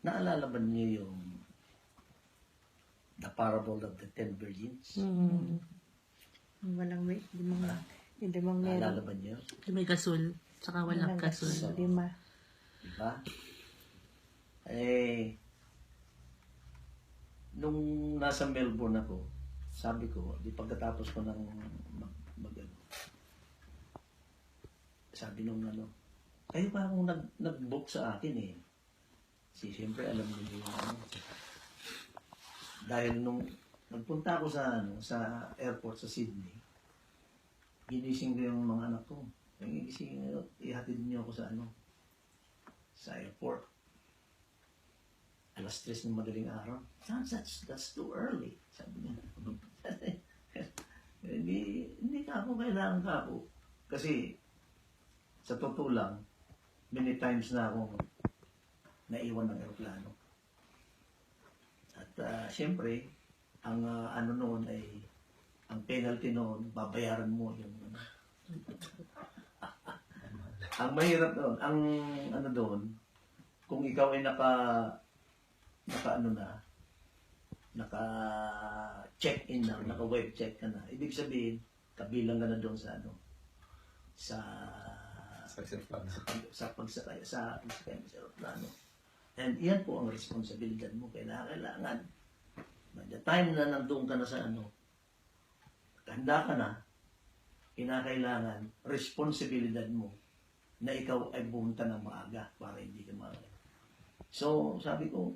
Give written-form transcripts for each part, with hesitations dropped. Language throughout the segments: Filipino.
Naalala ba niyo yung The Parable of the Ten Virgins? Walang may, limang Naalala meron. ba niyo? May kasul, tsaka walang kasul. kasul. 5. Diba? Eh, nung nasa Melbourne ako, sabi ko, di pagkatapos ko ng ano, sabi nung ano, kayo pa akong nag-book sa akin eh. Siyempre alam niyo yung ano. Dahil nung nagpunta ako sa airport sa Sydney, ginising ko yung mga anak ko. Yung gigising, ihatid niyo ako sa airport. Alas 3 ng madaling araw. That's too early. Sabi niya. Hindi ka ako kailangan ka ako. Kasi sa totoo lang, many times na akong naiwan ng aeroplano. At siyempre, ang ano noon ay, ang penalty noon, babayaran mo yung ang mahirap doon, ang ano doon, kung ikaw ay naka-check-in na, naka-web check ka na, ibig sabihin, kabilang ka na doon sa pagsakay sa aeroplano. And yan po ang responsibilidad mo. Kailangan, by the time na nandun ka na sa handa ka na, kinakailangan, responsibilidad mo na ikaw ay bumunta ng maaga para hindi ka maaga. So, sabi ko,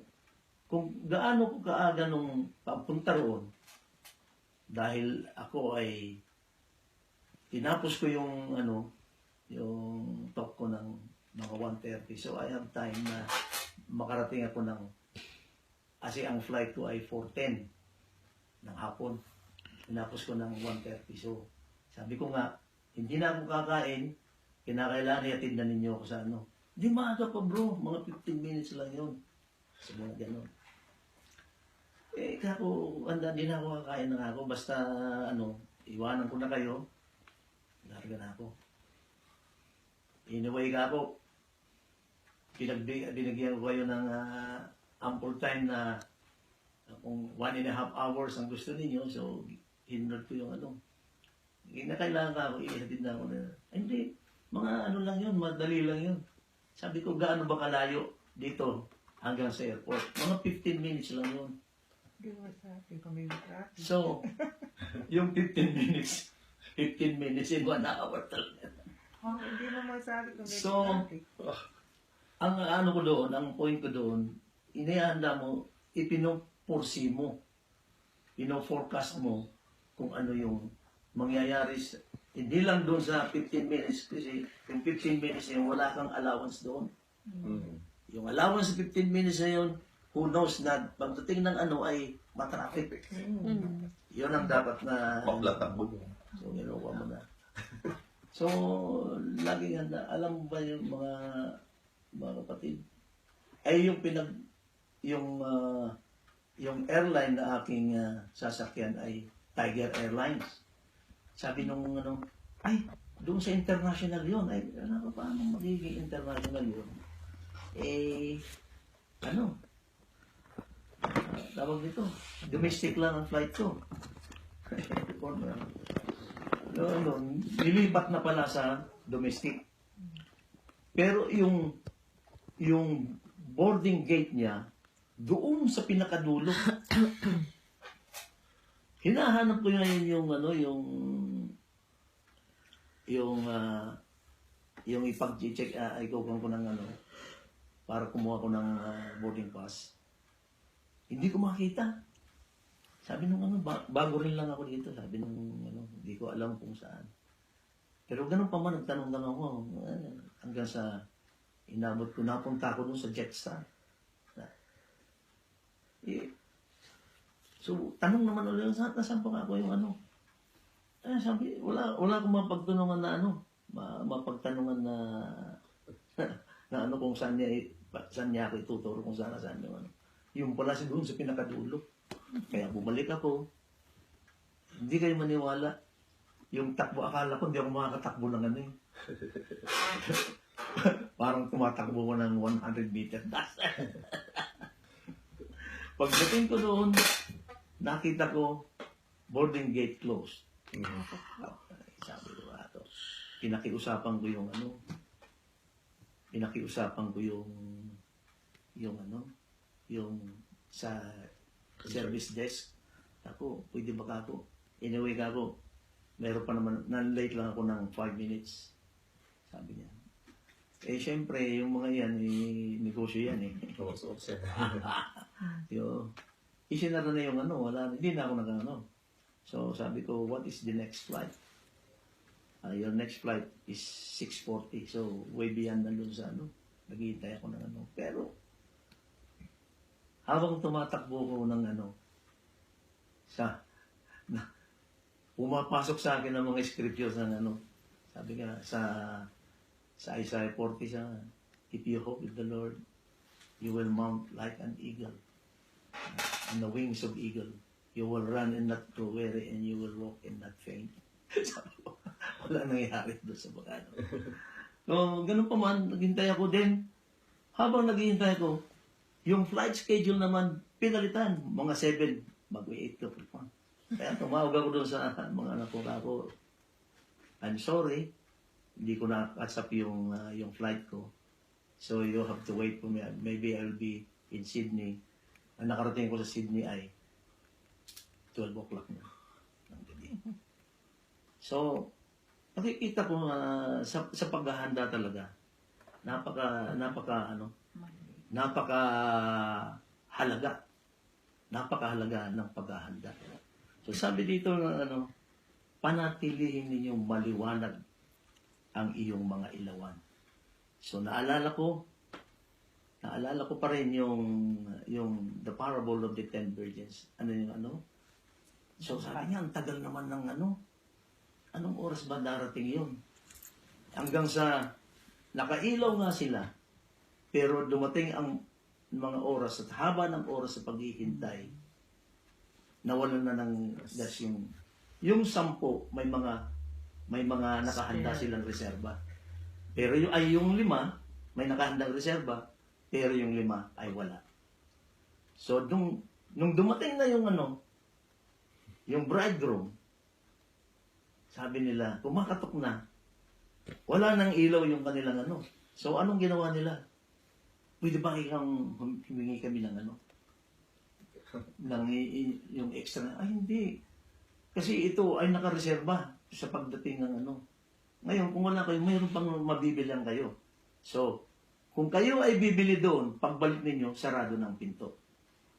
kung gaano ko kaaga nung papunta roon, dahil ako ay tinapos ko yung talk ko ng mga 1:30. So, I have time na makarating ako kasi ang flight ko ay 4:10 ng hapon. Tinapos ko ng 1:30. So, sabi ko nga, hindi na ako kakain, kinakailangan iatid na ninyo ako sa Di maaga pa bro, mga 15 minutes lang yun. So, mga ganun. Kako, di na ako kakain na ako, basta iwanan ko na kayo, larga na ako. Anyway kako, binigyan ko kayo ng ample time na kung 1.5 hours ang gusto ninyo, so hinunod ko yung hindi na kailangan ka ako, ihatid na ako na, hindi, mga lang yun, madali lang yun. Sabi ko, gaano ba kalayo dito hanggang sa airport? Mga 15 minutes lang yun. So, yung 15 minutes in 1 hour talaga. Hindi mo masabi kung So, ang ko doon, ang point ko doon, inihanda mo, ipinupursi mo, pino-forecast mo kung ano yung mangyayari hindi lang doon sa 15 minutes kasi yung 15 minutes yung wala kang allowance doon. Yung allowance sa 15 minutes na yun, who knows na pagdating ng ay matraffic. Yun ang dapat na so ginawa mo na. So, laging handa. Alam mo ba yung mga kapatid? Ay yung airline na aking sasakyan ay Tiger Airlines. Sabi nung doon sa international yun. Ay, paano magiging international yun? Tawag dito, domestic lang ang flight ko. Nilipat na pala sa domestic. Pero yung boarding gate niya, doon sa pinakadulo. Hinahanap ko yung ipag-check, ikukuha ko ng para kumuha ko ng boarding pass. Hindi ko makita. Sabi nung bago rin lang ako dito. Sabi nung hindi ko alam kung saan. Pero ganun pa man, nagtanong-tanong ako. Hanggang sa inabot ko, napunta ako dun sa Jetstar. So, tanong naman ulit, saan pa ako yung sabi, wala akong mapagtanungan na mapagtanungan na na kung saan niya ako ituturo kung saan yung Yung pala si doon sa pinakadulo. Kaya bumalik ako. Hindi kayo maniwala. Yung takbo, akala ko hindi ako makakatakbo ng Parang tumatakbo ko ng 100 meters. Pagdating ko doon, nakita ko boarding gate closed. Sabi ko, ato, pinakiusapan ko yung ano, pinakiusapan ko yung sa service desk. Ako, pwede ba ako? Anyway ka ako, meron pa naman, nan-late lang ako ng 5 minutes. Sabi niya. Eh, syempre, yung mga yan, negosyo yan eh. Yo, isinara na yung ano, wala, hindi na ako nag-ano. So, sabi ko, what is the next flight? Your next flight is 6:40. So, way beyond na dun sa ano. Naghihintay ako ng ano. Pero, habang tumatakbo ko ng ano, pumapasok sa akin ng mga scriptures ng ano. Sabi nga, sa Isaiah 40 siya, if you hope in the Lord, you will mount like an eagle. On the wings of eagle. You will run and not grow weary, and you will walk and not faint. Sabi ko, wala nangyayari doon sa mga ano. So, ganun pa man, naghintay ako din. Habang naghihintay ako, yung flight schedule naman, pinalitan. Mga 7, mag-8 ka pa. Kaya tumawag ako doon sa mga anak ko. I'm sorry, hindi ko na-catch up yung flight ko. So, you have to wait for me. Maybe I'll be in Sydney. Ang nakarating ko sa Sydney ay 12 o'clock na ng gabi. So, nakikita ko sa paghahanda talaga, napaka halaga ng paghahanda. So, sabi dito na panatilihin ninyong maliwanag ang iyong mga ilawan. So, naalala ko pa rin yung the parable of the 10 virgins. So, sabi niya, ang tagal naman ng anong oras ba darating yun? Hanggang sa nakailaw nga sila, pero dumating ang mga oras at haba ng oras sa paghihintay, nawalan na ng gas yung 10, may mga nakahanda silang reserba. Pero yung 5, may nakahandang reserba, pero yung 5 ay wala. So, nung dumating na yung bridegroom, sabi nila, kumakatok na, wala nang ilaw yung kanilang So, anong ginawa nila? Pwede ba humingi kami ng yung extra na? Ay, hindi. Kasi ito ay nakareserba sa pagdating ng Ngayon, kung wala kayo, mayroon pang mabibilang kayo. So, kung kayo ay bibili doon, pagbalik ninyo, sarado ng pinto.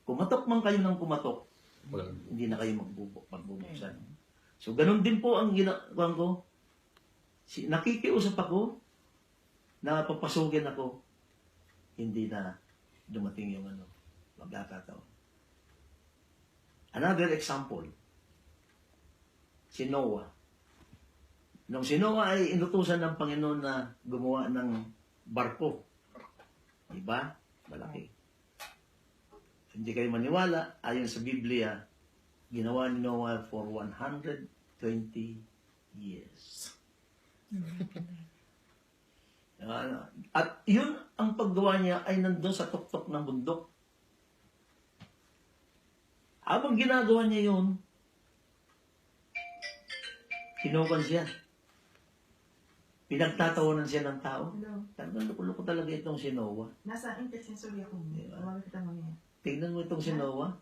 Kumatok man kayo ng kumatok, hindi na kayo magbubuksan. So, ganun din po ang ginagawa ko. Nakikiusap ako, napapasukin ako, hindi na dumating yung magkakataon. Another example, si Noah. Nung si Noah ay inutusan ng Panginoon na gumawa ng barko. Diba? Malaki. Hindi kayo maniwala, ayon sa Biblia, ginawa ni Noah for 120 years. At yun ang paggawa niya ay nandun sa tuktok ng bundok. Habang ginagawa niya yun, sinukan siya. Pinagtatawanan siya ng tao. Talagang loko-loko talaga itong si Noah. Nasa intercessory ako. Tawagin kita mamaya. Tingnan mo itong si Noah.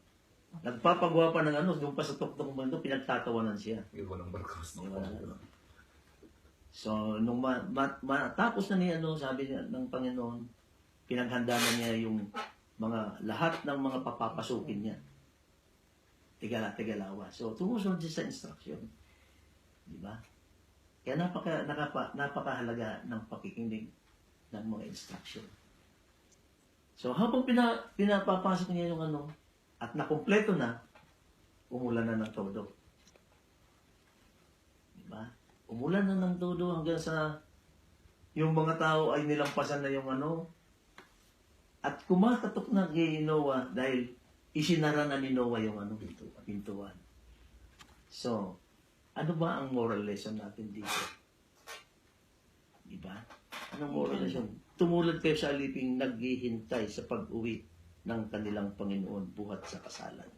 Nagpapagawa pa ng doon pa sa tuktok ng bundok, pinagtatawanan siya. Walang barkos. So, nung matapos na niya, sabi niya ng Panginoon, pinaghanda na niya yung lahat ng mga papapasukin niya. Tigala-tigalawa. So, tumusunod siya sa instruction. Di ba? Kaya napakahalaga ng pakikinig ng mga instruction. So, habang pinapapasok niya yung at nakumpleto na, umulan na ng todo. Di ba? Umulan na ng todo hanggang sa yung mga tao ay nilampasan na yung at kumakatok na kay Noah dahil isinara na ni Noah yung pintuan. So, ano ba ang moral lesson natin dito? Diba? Anong moral lesson? Tumulad kayo sa aliping naghihintay sa pag-uwi ng kanilang Panginoon buhat sa kasalan.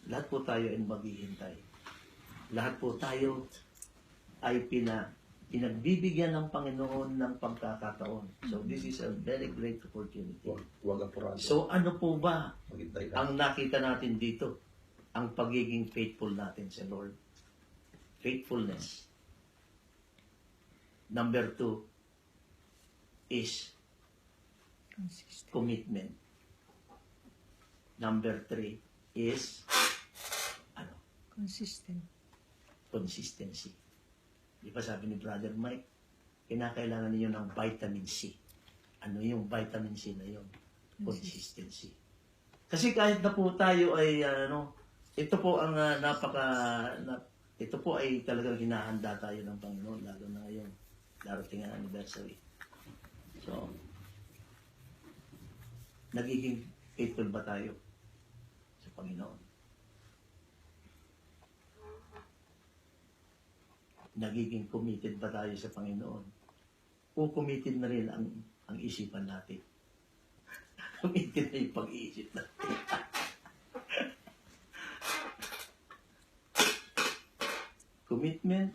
Lahat po tayo ay maghihintay. Lahat po tayo ay pinagbibigyan ng Panginoon ng pagkakataon. So this is a very great opportunity. Huwag apurado. So ano po ba Maghintay lang. ang nakita natin dito? Ang pagiging faithful natin sa Lord. Faithfulness. Number 2 is commitment. Number 3 is Consistent. consistency. Di ba sabi ni Brother Mike, kinakailangan niyo ng vitamin C. Ano yung vitamin C na yun? Consistency. Kasi kahit na po tayo ay ito po ang ito po ay talagang hinahanda tayo ng Panginoon lalo na ngayon darating ang anniversary. So, nagiging faithful ba tayo sa Panginoon? Nagiging committed ba tayo sa Panginoon? O committed na rin ang isipan natin? Committed na yung pag-iisip natin. Commitment,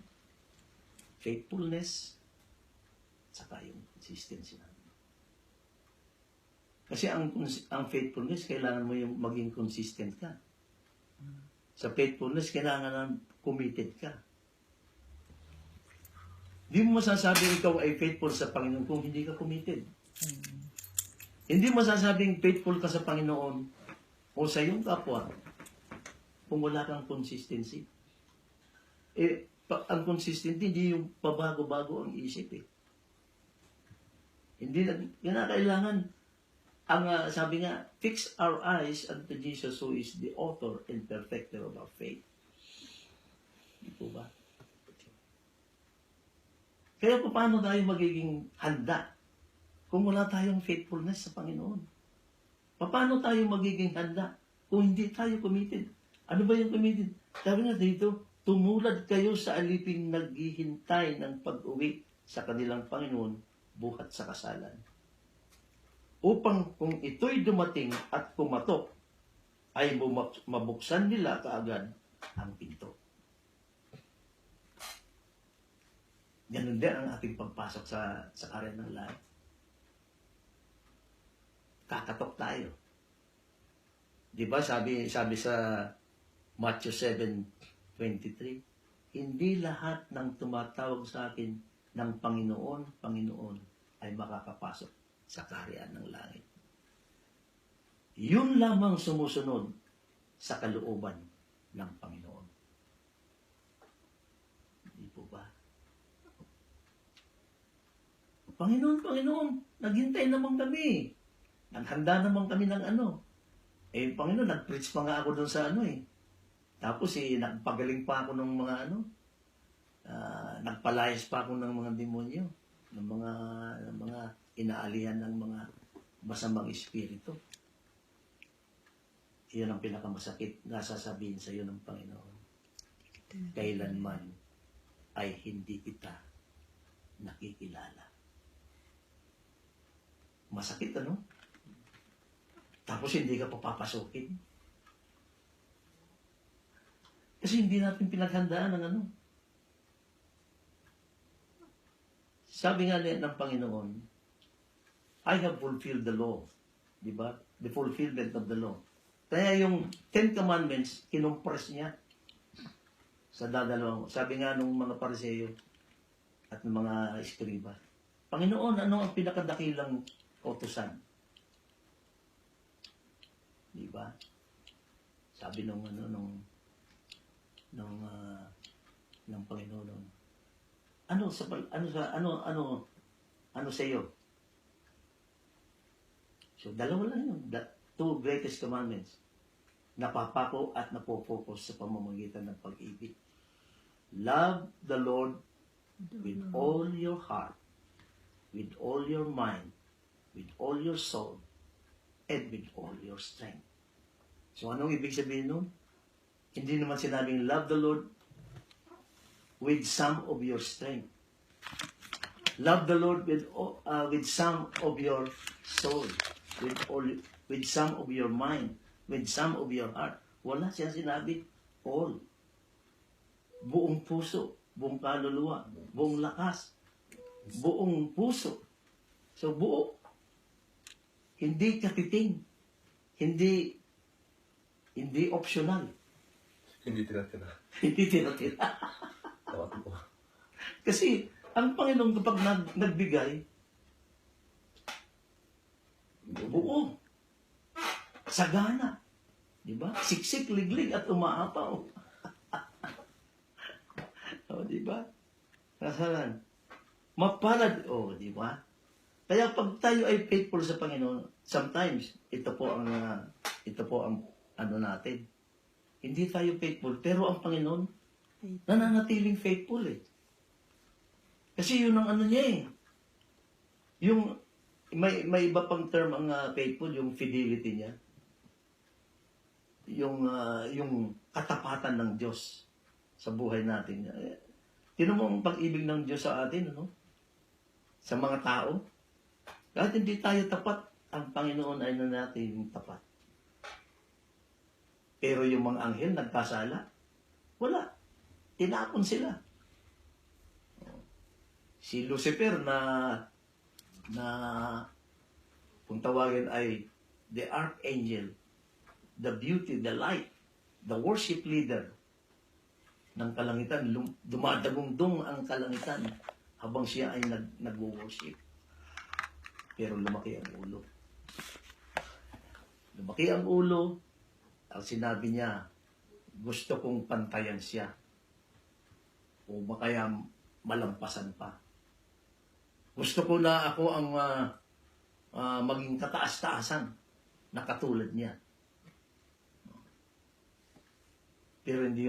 faithfulness, saka yung consistency natin. Kasi ang faithfulness, kailangan mo yung maging consistent ka. Sa faithfulness, kailangan committed ka. Hindi mo masasabing ikaw ay faithful sa Panginoon kung hindi ka committed. Hindi mo masasabing faithful ka sa Panginoon o sa iyong kapwa kung wala kang consistency. Ang consistency, hindi yung pabago-bago ang isip eh. Hindi na kailangan. Sabi nga, fix our eyes unto Jesus who is the author and perfecter of our faith. Hindi po ba? Kaya paano tayo magiging handa kung wala tayong faithfulness sa Panginoon? Paano tayo magiging handa kung hindi tayo committed? Ano ba yung committed? Sabi nga dito, tumulad kayo sa aliping naghihintay ng pag-uwi sa kanilang Panginoon buhat sa kasalan. Upang kung ito'y dumating at kumatok, ay mabuksan nila kaagad ang pinto. Ganun din ang ating pagpasok sa karyan ng lahat. Kakatok tayo. Di ba sabi sa Matthew 7:23, hindi lahat ng tumatawag sa akin ng Panginoon, Panginoon ay makakapasok sa kaharian ng langit. Yun lamang sumusunod sa kalooban ng Panginoon. Hindi po ba? Panginoon, Panginoon, naghintay naman kami. Naghanda naman kami ng Panginoon, nag-preach pa nga ako doon sa Tapos nagpagaling pa ako ng mga nagpalayas pa ako ng mga demonyo, ng mga inaalihan ng mga masamang espiritu. Iyon ang pinakamasakit na sasabihin sa iyo ng Panginoon. Kailanman ay hindi kita nakikilala. Masakit, Tapos hindi ka papapasukin. Kasi hindi natin pinaghandaan ng Sabi nga ng Panginoon, I have fulfilled the law. Di ba? The fulfillment of the law. Kaya yung 10 Commandments, kinumpres niya sa dadalawang. Sabi nga nung mga Pariseo at ng mga Eskriba, Panginoon, ano ang pinakadakilang utusan? Di ba? Sabi ng Panginoon, ano sa iyo? So dalawa lang yun. The two greatest commandments. Napapako at napopokus sa pamamagitan ng pag-ibig. Love the Lord with all your heart, with all your mind, with all your soul, and with all your strength. So anong ibig sabihin nun? Hindi naman sinabing love the Lord with some of your strength. Love the Lord with some of your soul. with some of your mind, with some of your heart. Wala siya sinabi, all. Buong puso, buong kaluluwa, buong lakas, buong puso. So buo. Hindi katiting. Hindi optional. Hindi tira-tira. Hindi tira-tira. Tawag ko. Kasi ang Panginoon kapag nagbigay, buo. Sagana. Di ba? Siksik, liglig at umaapaw. O, di ba? Kasalan. Mapalad. O, di ba? Kaya pag tayo ay faithful sa Panginoon, sometimes, ito po ang ano natin. Hindi tayo faithful, pero ang Panginoon, nananatiling faithful eh. Kasi yun ang ano niya eh. Yung, may iba pang term ang faithful, yung fidelity niya. Yung katapatan ng Diyos sa buhay natin. Tinan mo ang pag-ibig ng Diyos sa atin, ano? Sa mga tao. Kahit hindi tayo tapat, ang Panginoon ay nanatiling tapat. Pero yung mga anghel nagkasala, wala. Tinapon sila. Si Lucifer na kung tawagin ay the archangel, the beauty, the light, the worship leader ng kalangitan, dumadagungdong ang kalangitan habang siya ay nag-worship. Pero lumaki ang ulo. Lumaki ang ulo, ang sinabi niya, gusto kong pantayan siya. O kaya malampasan pa. Gusto ko na ako ang maging kataas-taasan na katulad niya. Pero hindi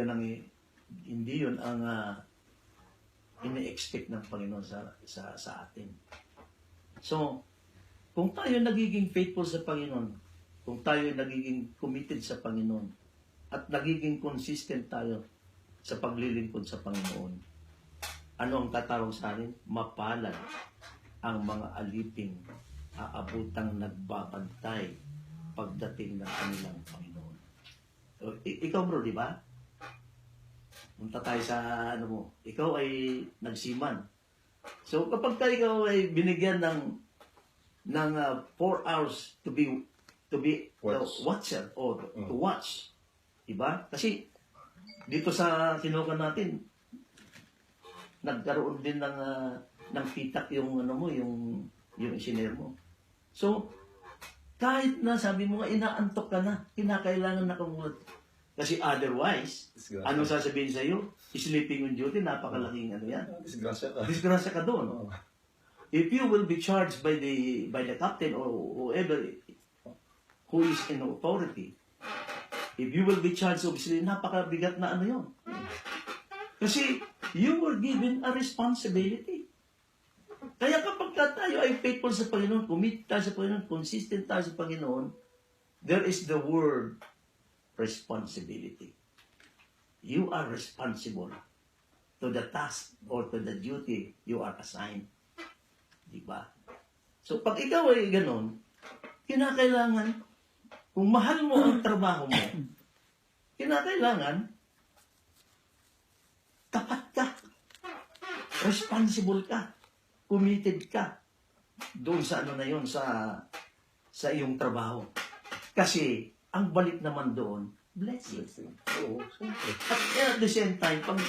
yun ang ini-expect ng Panginoon sa atin. So, kung tayo nagiging faithful sa Panginoon, kung tayo nagiging committed sa Panginoon, at nagiging consistent tayo sa paglilingkod sa Panginoon, ano ang tatawag sa atin? Mapalad ang mga aliping aabutang nagbabantay pagdating ng kanilang Panginoon. So, ikaw bro, di ba? Punta tayo sa ano mo. Ikaw ay nagsiman. So kapag ikaw ay binigyan ng 4 hours to be the watcher or to watch, di ba? Kasi dito sa sinukan natin, nagkaroon din ng pitak yung ano mo, yung engineer mo. So kahit na sabi mo nga inaantok ka na, kinakailangan nakamulat. Kasi otherwise, ano sasabihin sa iyo? Sleeping on duty, napakalaking ano yan. Disgrasya ka. Disgrasya ka doon. If you will be charged by the captain or whoever who is in authority, if you will be charged, obviously, napakabigat na ano yun. Kasi you were given a responsibility. Kaya kapag tayo ay faithful sa Panginoon, committed tayo sa Panginoon, consistent tayo sa Panginoon, there is the word responsibility. You are responsible to the task or to the duty you are assigned. Diba? So pag ikaw ay ganon, kinakailangan, kung mahal mo ang trabaho mo, kinakailangan, tapat ka, responsible ka, committed ka doon sa ano na yun, sa iyong trabaho. Kasi ang balik naman doon, blessing. Oo, siyempre. At the same time, pag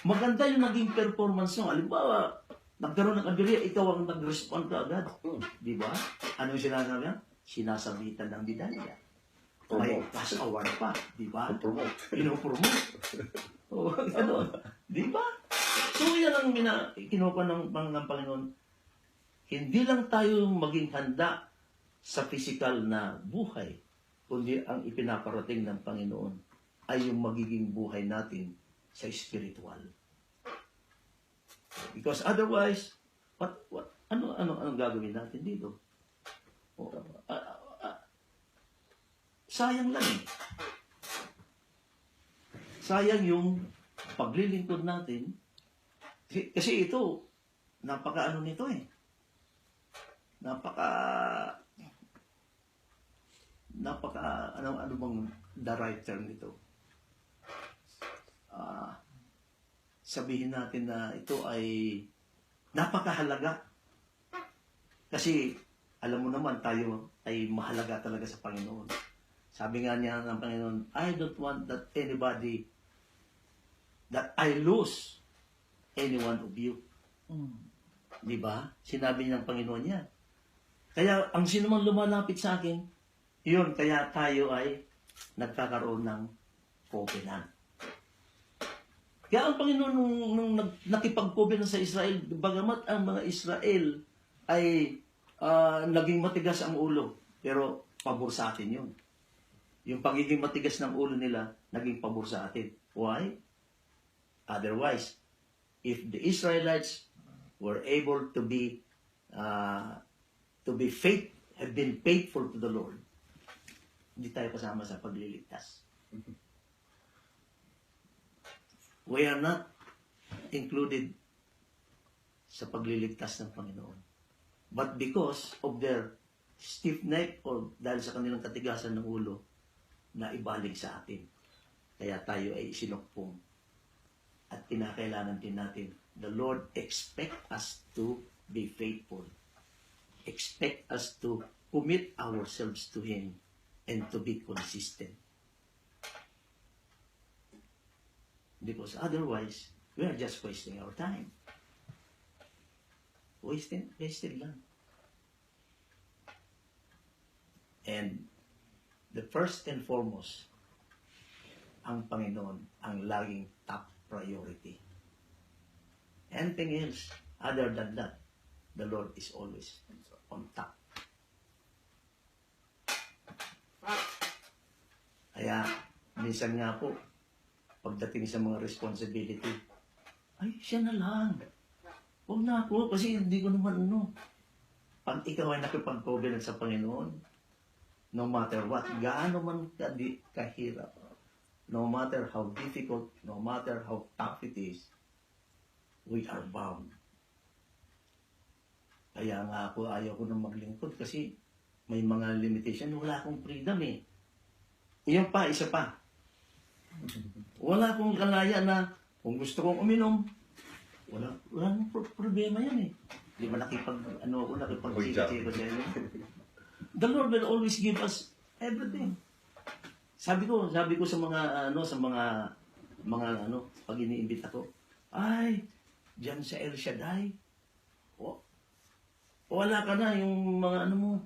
maganda yung naging performance mo, halimbawa, nagkaroon ng kabirya, ikaw ang nag-respond ka agad. Di ba? Ano yung sinasabi niya? Sinasabitan ng bidalya. May pass award pa. Di ba? Pinopromote. O, ano? Di ba? So, yan ang kinuha ng Panginoon. Hindi lang tayo maging handa sa physical na buhay, kundi ang ipinaparating ng Panginoon ay yung magiging buhay natin sa spiritual. Because otherwise, ano gagawin natin dito? Sayang lang eh. Sayang yung paglilingkod natin. Kasi ito, napaka ano bang the right term nito? Sabihin natin na ito ay napakahalaga. Kasi, alam mo naman, tayo ay mahalaga talaga sa Panginoon. Sabi nga niya ng Panginoon, I don't want that I lose any one of you. Di ba? Sinabi niya ng Panginoon niya. Kaya, ang sino man lumalapit sa akin, yun, kaya tayo ay nagkakaroon ng covenant. Kaya ang Panginoon nung nakipag-covenant sa Israel, bagamat ang mga Israel ay naging matigas ang ulo, pero pabor sa atin yun. Yung pagiging matigas ng ulo nila, naging pabor sa atin. Why? Otherwise, if the Israelites were able to be have been faithful to the Lord, hindi tayo kasama sa pagliligtas. We are not included sa pagliligtas ng Panginoon. But because of their stiff neck or dahil sa kanilang katigasan ng ulo, na ibalik sa atin. Kaya tayo ay sinukpong. At kinakailangan din natin, the Lord expect us to be faithful. Expect us to commit ourselves to Him and to be consistent. Because otherwise, we are just wasting our time. Wasted lang. And the first and foremost, ang Panginoon ang laging top priority. Anything else other than that, the Lord is always on top. Kaya, minsan nga po, pagdating sa mga responsibility, ay, siya na lang. Huwag na ako, kasi hindi ko naman Pag ikaw ay nakipag-covenant sa Panginoon, no matter what, gaano man kahirap, no matter how difficult, no matter how tough it is, we are bound. Kaya nga ako, ayaw ko nang maglingkod kasi may mga limitation, wala akong freedom eh. Iyon pa, isa pa. Wala akong kalaya na kung gusto kong uminom, walang problema yan eh. Di ba nakipag-siki-siki ko sa inyo? The Lord will always give us everything. Sabi ko sa mga pag iniimbita ko, ay, diyan sa El Shaddai, wala ka na yung mga mo,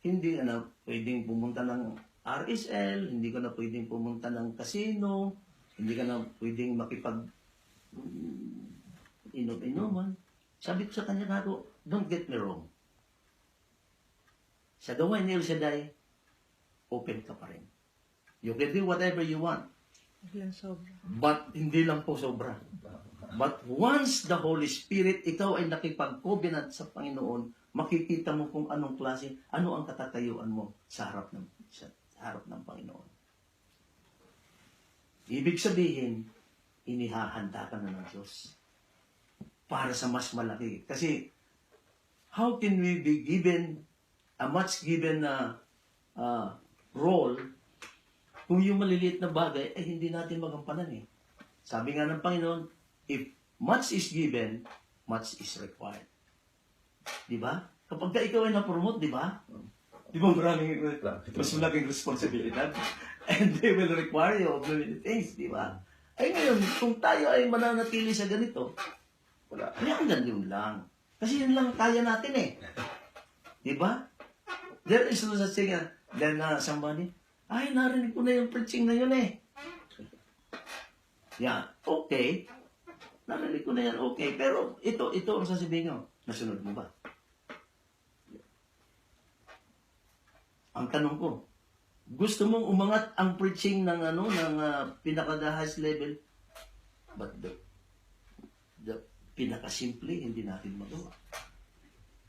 hindi pwedeng pumunta ng RSL, hindi ka na pwedeng pumunta ng casino, hindi ka na pwedeng makipag inom-inuman. Sabi ko sa kanya kako, don't get me wrong. Sa gawain ni El Shaddai, open ka pa rin. You can do whatever you want. But hindi lang po sobra. But once the Holy Spirit, ikaw ay nakipag-covenant sa Panginoon, makikita mo kung anong klase, ano ang katatayuan mo sa harap ng Panginoon. Ibig sabihin, inihahanda ka na ng Diyos para sa mas malaki. Kasi, how can we be given a much given role kung yung maliliit na bagay ay hindi natin magampanan eh. Sabi nga ng Panginoon, if much is given, much is required. Di ba? Kapag ikaw ay na-promote, di ba? Di ba maraming mas malaking responsibilidad? And they will require you of many things, di ba? Ay ngayon, kung tayo ay mananatili sa ganito, wala. Kaya hanggang yun lang. Kasi yun lang kaya natin eh. Di ba? There is no such thing then somebody, ay, narinig ko na yung preaching na yun eh. Yeah, okay. Narinig ko na yan, okay. Pero ito ang sasabihin nyo. Nasunod mo ba? Ang tanong ko, gusto mong umangat ang preaching ng pinaka-the highest level, but the pinaka-simple, hindi natin magawa.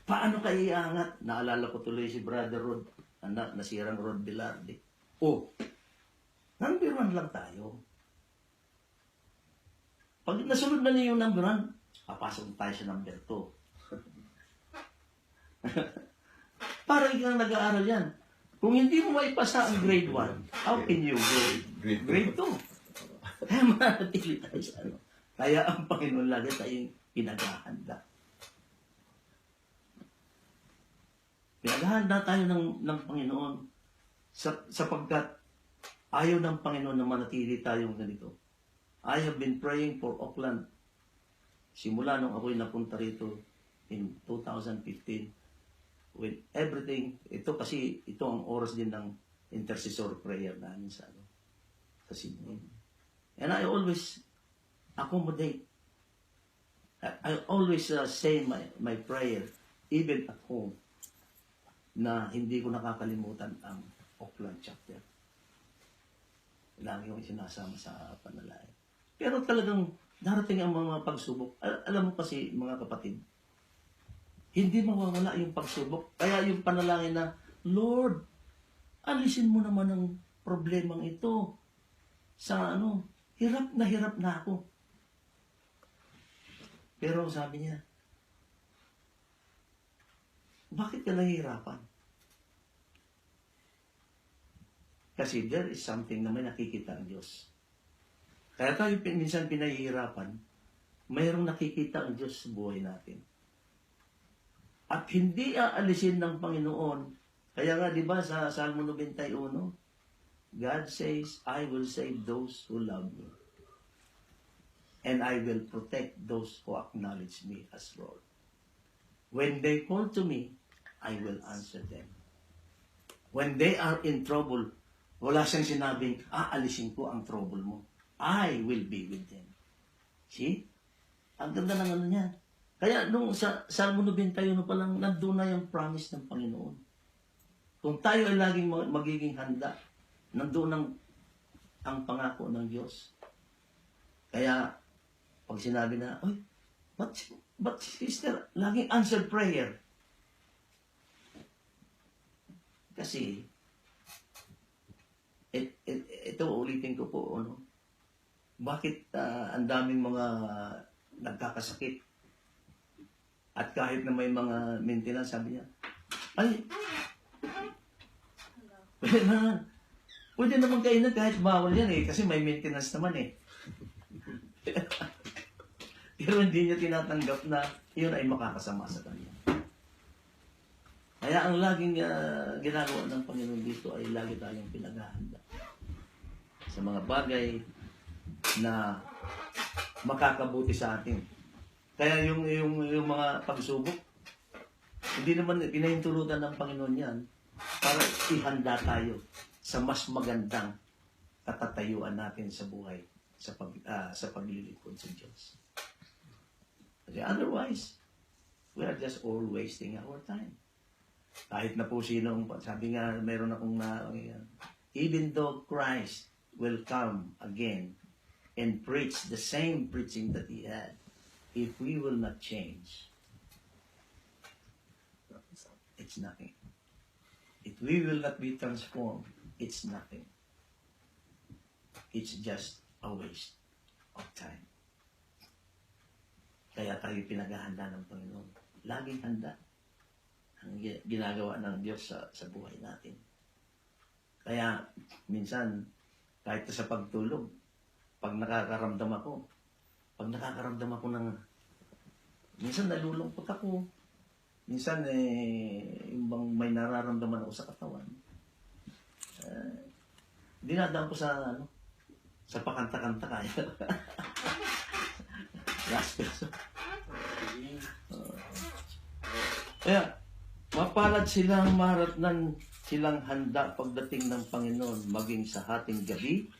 Paano ka iangat? Naalala ko tuloy si Brother Rod, nasirang Rod Velarde. Number 1 lang tayo. Pag nasunod na niyo yung number 1, papasok tayo sa number 2. Parang ikaw nag-aaral yan. Kung hindi mo maipasa ang grade 1, how can you go grade 2? Kaya manatili tayo sa ano. Kaya ang Panginoon lagi tayong pinaghahanda. Pinaghahanda tayo ng Panginoon sapagkat ayaw ng Panginoon na manatili tayong ganito. I have been praying for Auckland simula nung ako'y napunta rito in 2015 with everything. Ito kasi ito ang oras din ng intercessor prayer namin sa Sydney. And I always accommodate. I always say my prayer even at home na hindi ko nakakalimutan ang Auckland chapter. Lagi kong sinasama sa panalangin. Pero talagang darating ang mga pagsubok. Alam mo kasi, mga kapatid, hindi mawawala yung pagsubok. Kaya yung panalangin na, Lord, alisin mo naman ang problemang ito. Sa hirap na ako. Pero sabi niya, bakit ka nahihirapan? Kasi there is something na may nakikita ang Diyos. Kaya tayo minsan pinahihirapan, mayroong nakikita ang Diyos sa buhay natin. At hindi aalisin ng Panginoon. Kaya nga, di ba, sa Salmo 91, God says, I will save those who love me. And I will protect those who acknowledge me as Lord. When they call to me, I will answer them. When they are in trouble, wala siyang sinabing, aalisin ko ang trouble mo. I will be with them. See? Ang ganda ng ano niya. Kaya nung sa Salmo 91 pa lang, nandun na yung promise ng Panginoon. Kung tayo ay laging magiging handa, nandun ang pangako ng Diyos. Kaya, pag sinabi na, oy, but sister, laging answered prayer. Kasi, ito ulitin ko po, bakit ang daming mga nagkakasakit? At kahit na may mga maintenance, sabi niya, ay, pwede naman kainan kahit bawal yan kasi may maintenance naman Pero hindi niya tinatanggap na yun ay makakasama sa kanya. Kaya ang laging ginagawa ng Panginoon dito ay lagi tayong pinaghahanda sa mga bagay na makakabuti sa atin. Kaya yung mga pagsubok, hindi naman pinahintulutan ng Panginoon yan para ihanda tayo sa mas magandang katatayuan natin sa buhay sa paglilingkod sa Diyos. Kasi otherwise, we are just all wasting our time. Kahit na po sinong, sabi nga, meron akong even though Christ will come again and preach the same preaching that He had, if we will not change, it's nothing. If we will not be transformed, it's nothing. It's just a waste of time. Kaya tayo pinaghahanda ng Panginoon. Laging handa ang ginagawa ng Diyos sa buhay natin. Kaya minsan, kahit sa pagtulog, pag nakakaramdam ako ng, minsan nalulungkot ako, minsan yung bang may nararamdaman ako sa katawan, dinadaan ko sa pakanta-kanta kaya. Last person. Kaya, mapalad silang maharatnan silang handa pagdating ng Panginoon maging sa hating gabi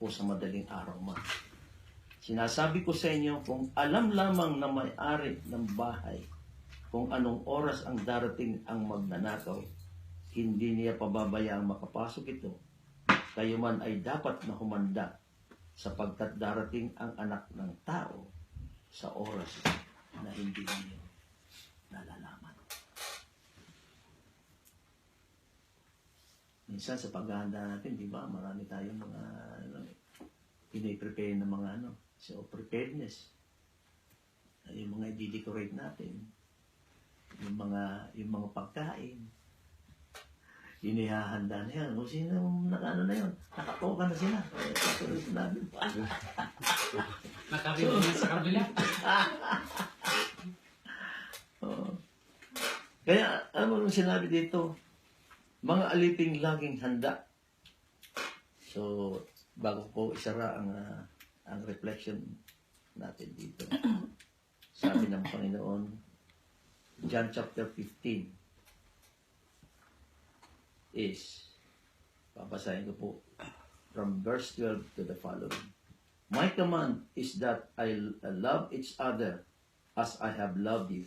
o sa madaling araw man. Sinasabi ko sa inyo, kung alam lamang na may-ari ng bahay kung anong oras ang darating ang magnanakaw, hindi niya pababayaang makapasok ito. Kayo man ay dapat na humanda sapagkat darating ang anak ng tao sa oras na hindi niyo nalalaman. Minsan sa paghahanda natin, di ba, marami tayong mga piniprepare na mga so preparedness. Yung mga i-decorate natin, yung mga pagkain. inihahanda na yan. Kung sino nakano na yun, nakatoka na sila. Katuloy sinabi pa. Nakabili na sa kabila. Oo. Kaya, ano mo nung sinabi dito? Mga aliping laging handa. So, bago ko isara ang reflection natin dito. Sabi ng Panginoon, John chapter 15 is, papasahin ko po, from verse 12 to the following. My command is that I love each other as I have loved you.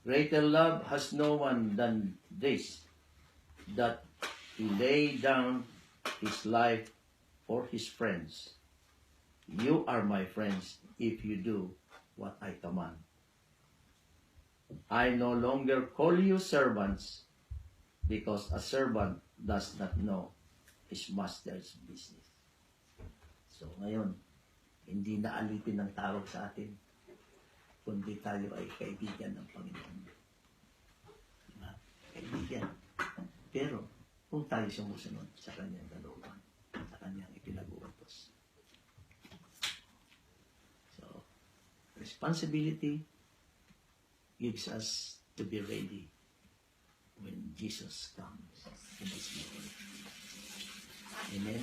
Greater love has no one than this, that he lay down his life for his friends. You are my friends if you do what I command. I no longer call you servants, because a servant does not know his master's business. So ngayon, hindi na alipin ng tawag sa atin, kundi tayo ay kaibigan ng Panginoon. Diba? Kaibigan. Pero, kung tayo sumusunod sa kanyang kalooban, sa kanyang ipinag-uutos. So, responsibility gives us to be ready when Jesus comes in His glory. Amen?